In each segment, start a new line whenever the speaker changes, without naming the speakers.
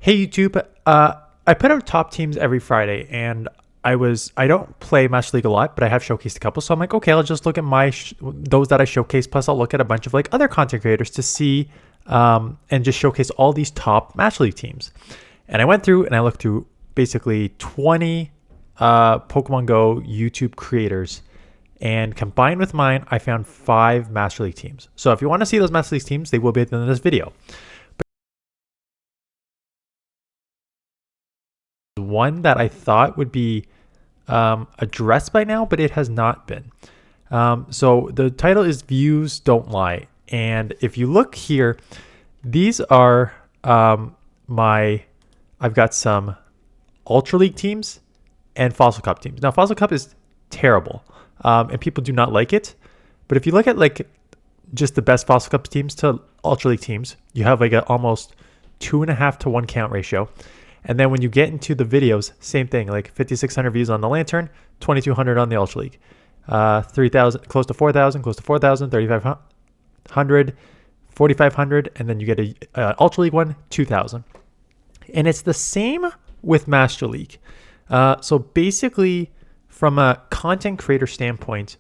Hey YouTube, I put out top teams every Friday, and I don't play Master League a lot, but I have showcased a couple. So I'm like, okay, I'll just look at those that I showcase. Plus, I'll look at a bunch of like other content creators to see and just showcase all these top Master League teams. And I went through and I looked through basically 20 Pokemon Go YouTube creators, and combined with mine, I found 5 Master League teams. So if you want to see those Master League teams, they will be at the end of this video. One that I thought would be addressed by now, but it has not been. So the title is Views Don't Lie. And if you look here, these are I've got some Ultra League teams and Fossil Cup teams. Now, Fossil Cup is terrible, and people do not like it. But if you look at like just the best Fossil Cup teams to Ultra League teams, you have like an almost 2.5 to 1 count ratio. And then when you get into the videos, same thing, like 5,600 views on the Lantern, 2,200 on the Ultra League, 3,000, close to 4,000, 3,500, 4,500, and then you get a Ultra League one, 2,000. And it's the same with Master League. So basically, from a content creator standpoint,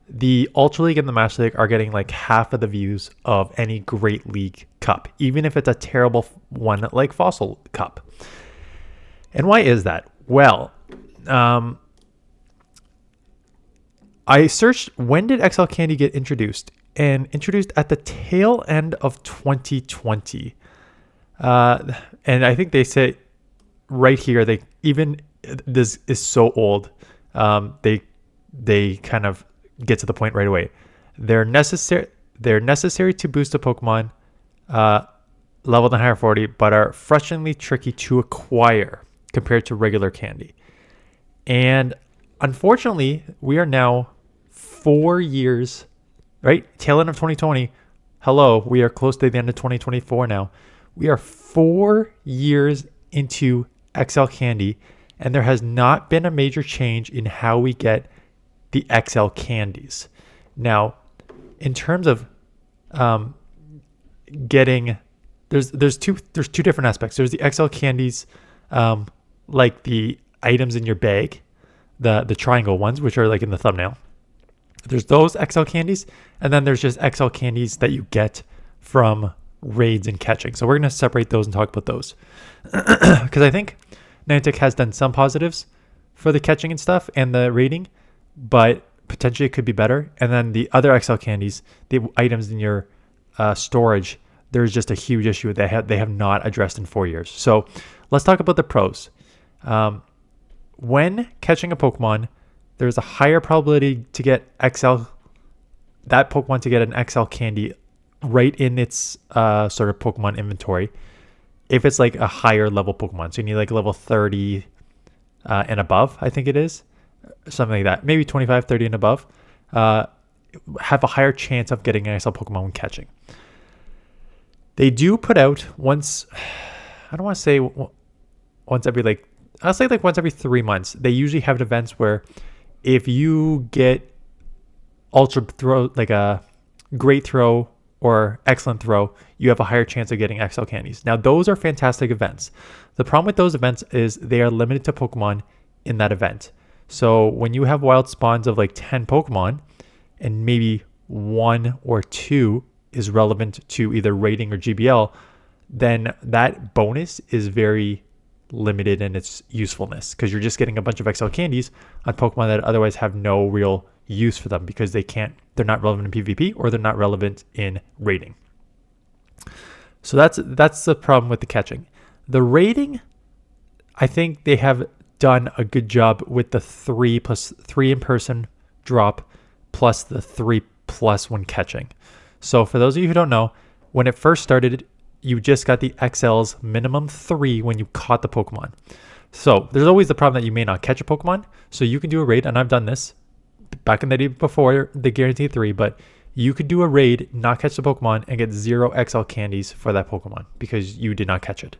the Ultra League and the Master League are getting like half of the views of any Great League Cup, even if it's a terrible one like Fossil Cup. And why is that? Well, I searched when did XL Candy get introduced, and introduced at the tail end of 2020. And I think they say right here, this is so old. They kind of get to the point right away. They're necessary to boost a Pokemon level than higher 40, but are frustratingly tricky to acquire compared to regular candy. And unfortunately, we are now 4 years, right? Tail end of 2020. Hello, we are close to the end of 2024 now. We are 4 years into XL Candy, and there has not been a major change in how we get the XL candies. Now, in terms of getting, there's two different aspects. There's the XL candies, like the items in your bag, the triangle ones, which are like in the thumbnail. There's those XL candies, and then there's just XL candies that you get from raids and catching. So we're going to separate those and talk about those, because I think Niantic has done some positives for the catching and stuff and the raiding, but potentially it could be better. And then the other XL candies, the items in your storage, there's just a huge issue that they have not addressed in 4 years. So let's talk about the pros. When catching a Pokemon, there's a higher probability to get that Pokemon to get an XL candy right in its sort of Pokemon inventory if it's like a higher level Pokemon. So you need like level 30 and above, I think it is. Something like that, maybe 25, 30 and above, have a higher chance of getting an XL Pokemon when catching. They do put out once, I don't want to say once every like, I'll say like once every 3 months. They usually have events where if you get ultra throw, like a great throw or excellent throw, you have a higher chance of getting XL candies. Now, those are fantastic events. The problem with those events is they are limited to Pokemon in that event. So when you have wild spawns of like 10 Pokemon and maybe 1 or 2 is relevant to either rating or GBL, then that bonus is very limited in its usefulness, because you're just getting a bunch of XL candies on Pokemon that otherwise have no real use for them because they're not relevant in PvP or they're not relevant in rating. So that's the problem with the catching. The rating, I think they have done a good job with the 3+3 in person drop plus the 3+ when catching. So for those of you who don't know, when it first started, you just got the XL's minimum 3 when you caught the Pokemon. So there's always the problem that you may not catch a Pokemon. So you can do a raid, and I've done this back in the day before the guaranteed 3, but you could do a raid, not catch the Pokemon, and get 0 XL candies for that Pokemon because you did not catch it.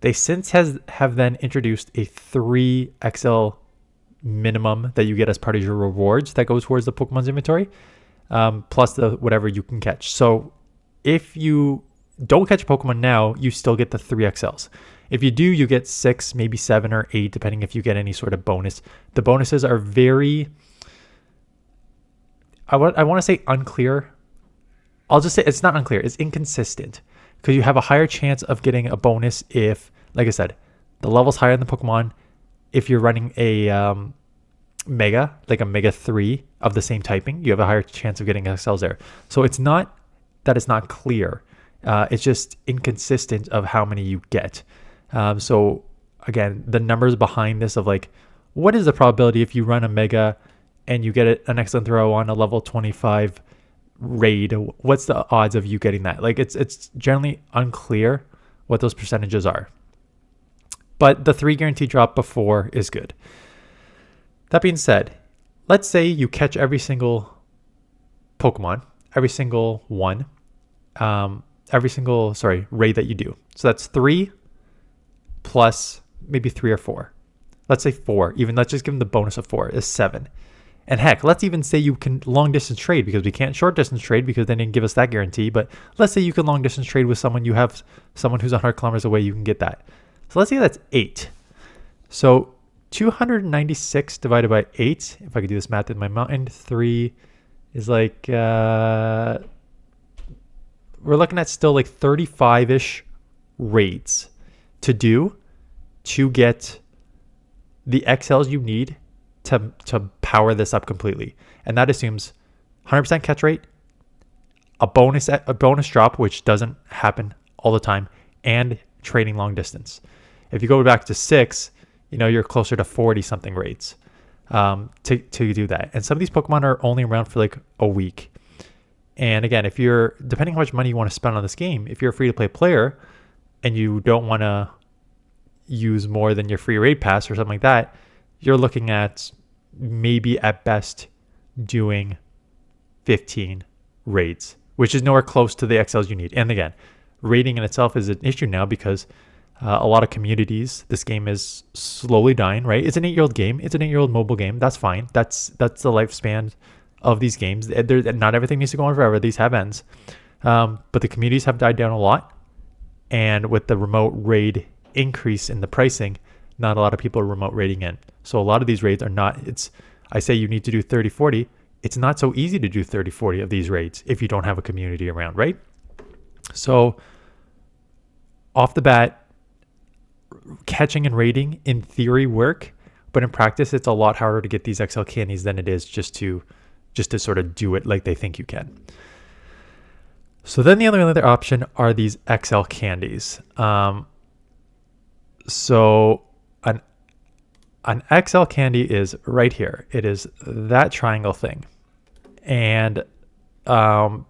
They since have then introduced a 3 XL minimum that you get as part of your rewards that goes towards the Pokemon's inventory, plus the whatever you can catch. So if you don't catch a Pokemon now, you still get the 3 XLs. If you do, you get 6, maybe 7 or 8, depending if you get any sort of bonus. The bonuses are very, I want to say unclear. I'll just say it's not unclear. It's inconsistent because you have a higher chance of getting a bonus if, like I said, the level's higher in the Pokemon. If you're running a Mega, like a Mega 3 of the same typing, you have a higher chance of getting XLs there. So it's not that it's not clear. It's just inconsistent of how many you get. So again, the numbers behind this of like, what is the probability if you run a Mega and you get an excellent throw on a level 25 raid? What's the odds of you getting that? Like it's generally unclear what those percentages are. But the 3 guarantee drop before is good. That being said, let's say you catch every single Pokemon, every single one, raid that you do. So that's 3 plus maybe 3 or 4. Let's say 4. Even let's just give them the bonus of 4 is 7. And heck, let's even say you can long distance trade, because we can't short distance trade because they didn't give us that guarantee. But let's say you can long distance trade with someone. You have someone who's 100 kilometers away. You can get that. So let's say that's 8. So 296 divided by 8, if I could do this math in my mind, 3 is like, we're looking at still like 35-ish raids to do to get the XLs you need to power this up completely. And that assumes 100% catch rate, a bonus drop, which doesn't happen all the time, and trading long distance. If you go back to 6, you're closer to 40 something raids to do that. And some of these Pokemon are only around for like a week. And again, if you're, depending how much money you want to spend on this game, if you're a free to play player and you don't want to use more than your free raid pass or something like that, you're looking at maybe at best doing 15 raids, which is nowhere close to the XLs you need. And again, raiding in itself is an issue now because a lot of communities, this game is slowly dying, right? It's an 8-year-old game. It's an 8-year-old mobile game. That's fine. That's the lifespan of these games. Not everything needs to go on forever. These have ends. But the communities have died down a lot. And with the remote raid increase in the pricing, not a lot of people are remote raiding in. So a lot of these raids are not, I say you need to do 30, 40. It's not so easy to do 30, 40 of these raids if you don't have a community around, right? So off the bat, catching and raiding in theory work, but in practice it's a lot harder to get these XL candies than it is just to sort of do it like they think you can. So then the other option are these XL candies. So an XL candy is right here. It is that triangle thing. And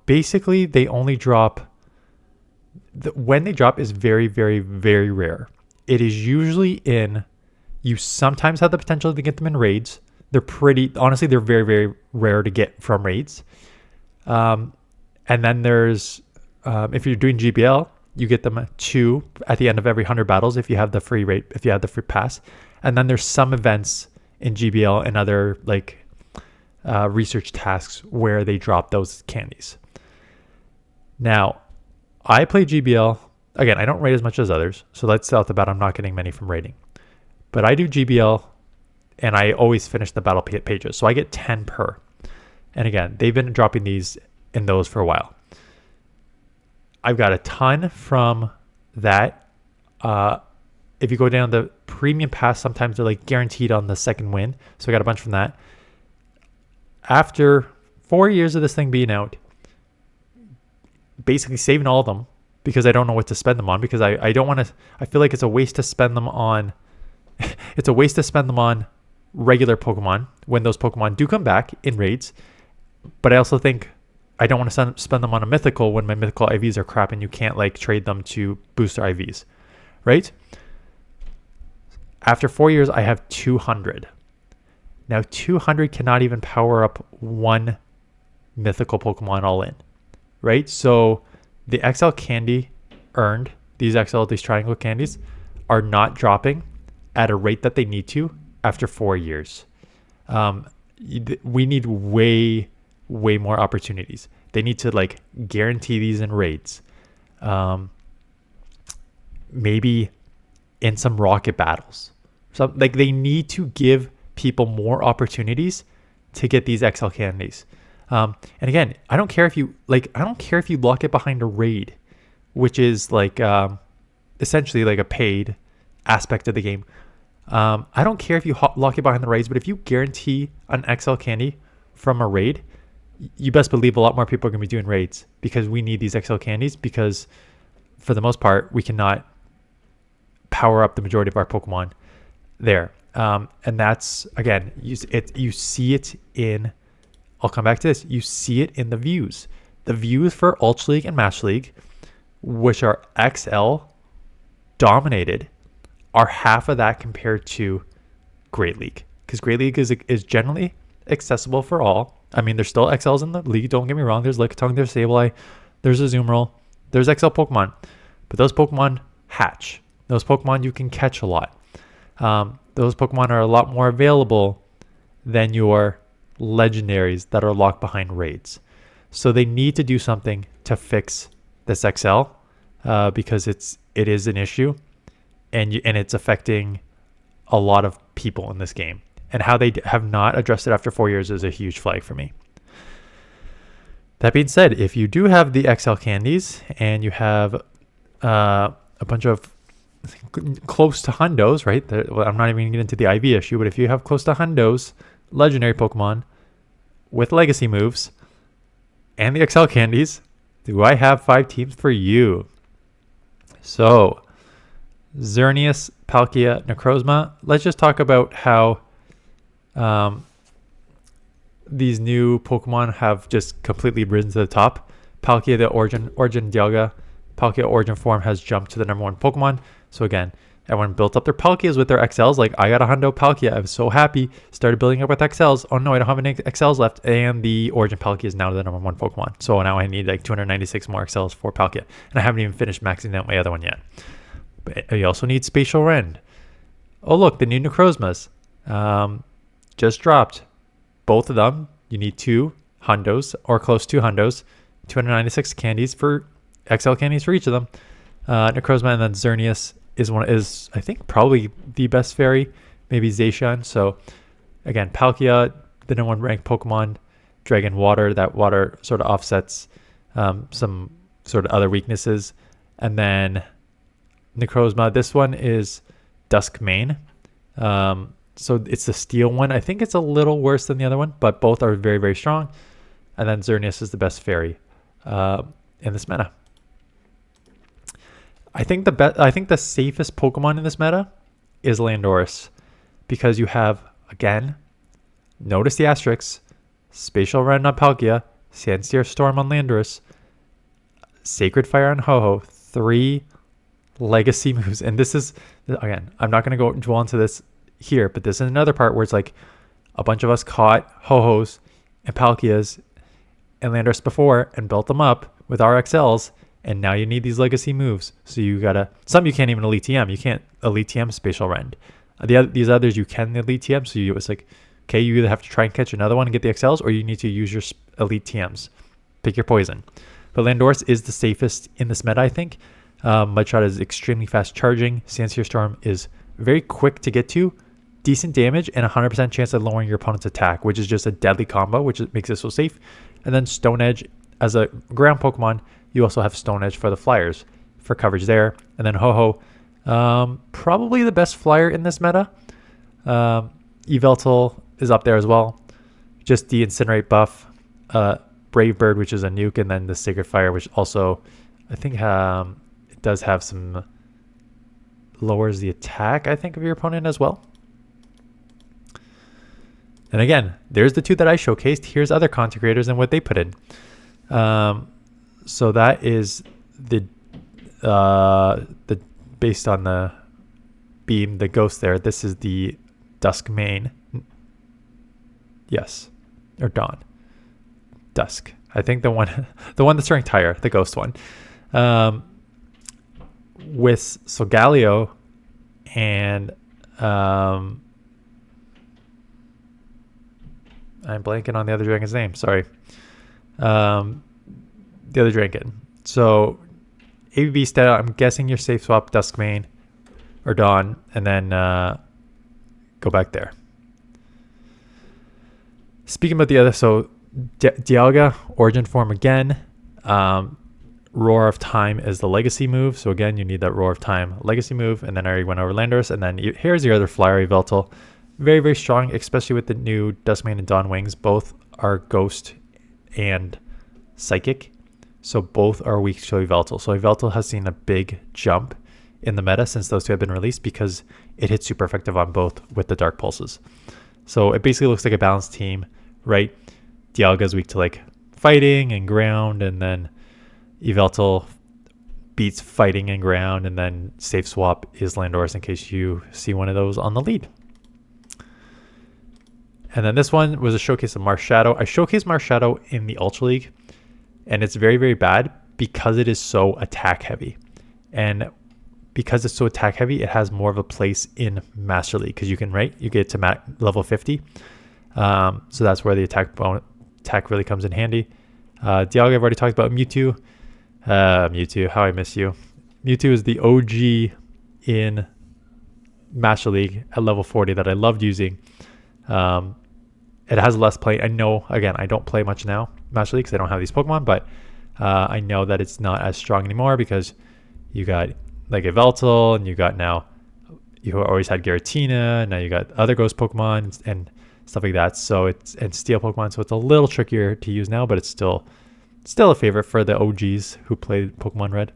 basically they only drop, when they drop is very, very, very rare. It is usually you sometimes have the potential to get them in raids. They're honestly, they're very, very rare to get from raids. And then there's, if you're doing GBL, you get them 2 at the end of every 100 battles if you have the free rate, if you have the free pass. And then there's some events in GBL and other like research tasks where they drop those candies. Now, I play GBL. Again, I don't raid as much as others. So let's say off the bat, I'm not getting many from raiding. But I do GBL and I always finish the battle pages. So I get 10 per. And again, they've been dropping these in those for a while. I've got a ton from that. If you go down the premium pass, sometimes they're like guaranteed on the second win. So I got a bunch from that. After 4 years of this thing being out, basically saving all of them because I don't know what to spend them on, because I don't want to, I feel like it's a waste to spend them on, it's a waste to spend them on regular Pokemon when those Pokemon do come back in raids. But I also think I don't want to spend them on a mythical when my mythical IVs are crap and you can't like trade them to booster IVs, right? After 4 years, I have 200. Now 200 cannot even power up one mythical Pokemon all in, right? So the XL candy earned, these triangle candies are not dropping at a rate that they need to after 4 years. We need way more opportunities. They need to like guarantee these in raids. Maybe in some rocket battles. So like they need to give people more opportunities to get these XL candies. And again, I don't care if you lock it behind a raid, which is like essentially like a paid aspect of the game. I don't care if you lock it behind the raids, but if you guarantee an XL candy from a raid, you best believe a lot more people are going to be doing raids, because we need these XL candies, because for the most part, we cannot power up the majority of our Pokemon there. And that's, again, you see it in, I'll come back to this, you see it in the views. The views for Ultra League and Match League, which are XL dominated, are half of that compared to Great League, because Great League is generally accessible for all. I mean, there's still XLs in the league, don't get me wrong. There's Lickitung, there's Sableye, there's Azumarill, there's XL Pokemon, but those Pokemon hatch. Those Pokemon you can catch a lot. Those Pokemon are a lot more available than your legendaries that are locked behind raids. So they need to do something to fix this XL, because it is an issue, and it's affecting a lot of people in this game. And how they have not addressed it after 4 years is a huge flag for me. That being said, if you do have the XL candies and you have a bunch of close to hundos, right? I'm not even going to get into the IV issue, but if you have close to hundos legendary Pokemon with legacy moves and the XL candies, do I have 5 teams for you? So, Xerneas, Palkia, Necrozma. Let's just talk about how these new Pokemon have just completely risen to the top. Palkia, the Origin Dialga, Palkia Origin form has jumped to the #1 Pokemon. So again, everyone built up their Palkias with their XLs. Like, I got a hundo Palkia. I was so happy. Started building up with XLs. Oh no, I don't have any XLs left. And the Origin Palkia is now the #1 Pokemon. So now I need like 296 more XLs for Palkia. And I haven't even finished maxing out my other one yet. But you also need Spatial Rend. Oh look, the new Necrozmas. Just dropped. Both of them, you need 2 hundos or close to hundos. 296 candies for XL candies for each of them. Necrozma, and then Xerneas is I think probably the best fairy, maybe Zacian. So again, Palkia, the #1 ranked Pokemon, Dragon Water. That water sort of offsets some sort of other weaknesses. And then Necrozma, this one is Dusk Mane. So it's the steel one. I think it's a little worse than the other one, but both are very, very strong. And then Xerneas is the best fairy in this meta. I think the safest Pokemon in this meta is Landorus, because you have, again, notice the asterisks, Spatial Rend on Palkia, Sandsear Storm on Landorus, Sacred Fire on Ho-Oh, 3 legacy moves. And this is, again, I'm not going to go dwell into this here, but this is another part where it's like a bunch of us caught Ho-Ohs and Palkias and Landorus before and built them up with our XLs, and now you need these legacy moves. So you gotta, some you can't even Elite TM. You can't Elite TM Spatial Rend. These others you can Elite TM. So it's like, okay, you either have to try and catch another one and get the XLs, or you need to use your Elite TMs. Pick your poison. But Landorus is the safest in this meta, I think. Mudshot is extremely fast charging. Sandsear Storm is very quick to get to, decent damage, and 100% chance of lowering your opponent's attack, which is just a deadly combo, which makes it so safe. And then Stone Edge, as a ground Pokemon, you also have Stone Edge for the flyers for coverage there. And then Ho-Oh, probably the best flyer in this meta. Yveltal is up there as well. Just the Incinerate buff. Brave Bird, which is a nuke, and then the Sacred Fire, which also, I think, it does have some, lowers the attack, I think, of your opponent as well. And again, there's the 2 that I showcased. Here's other content creators and what they put in. So that is the based on the beam, the ghost there. This is the Dusk Mane. Yes, or Dawn. Dusk. I think the one that's ranked higher, the ghost one. With Solgaleo and I'm blanking on the other dragon's name. Sorry. The other dragon. So ABB style, I'm guessing your safe swap Duskmane or Dawn, and then go back there. Speaking about the other, so Dialga, Origin Form again. Roar of Time is the Legacy move. So again, you need that Roar of Time Legacy move. And then I already went over Landorus. And then here's your other flyer, Yveltal. Very, very strong, especially with the new Duskmane and Dawn wings. Both are Ghost and Psychic. So both are weak to Yveltal. So Yveltal has seen a big jump in the meta since those two have been released because it hits super effective on both with the Dark Pulses. So it basically looks like a balanced team, right? Dialga is weak to like fighting and ground, and then Yveltal beats fighting and ground, and then safe swap is Landorus in case you see one of those on the lead. And then this one was a showcase of Marshadow. I showcased Marshadow in the Ultra League, and it's very, very bad because it is so attack heavy. And because it's so attack heavy, it has more of a place in Master League because you can, right? You get to level 50. So that's where the attack really comes in handy. Dialga, I've already talked about. Mewtwo. Mewtwo, how I miss you. Mewtwo is the OG in Master League at level 40 that I loved using. It has less play. I know, again, I don't play much now, Master League, because I don't have these Pokemon, but I know that it's not as strong anymore because you got like Yveltal, and you got now, you always had Giratina, and now you got other Ghost Pokemon and stuff like that. So and Steel Pokemon, so it's a little trickier to use now, but it's still a favorite for the OGs who played Pokemon Red.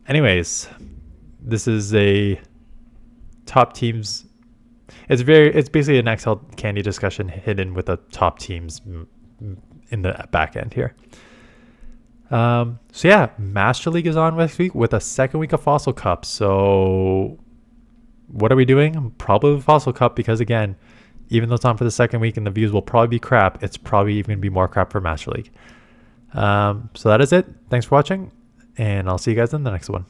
Anyways, this is a top teams. It's basically an XL Candy discussion hidden with the top teams in the back end here. So yeah, Master League is on next week with a second week of Fossil Cup. So what are we doing? Probably Fossil Cup because again, even though it's on for the second week and the views will probably be crap, it's probably even going to be more crap for Master League. So that is it. Thanks for watching, and I'll see you guys in the next one.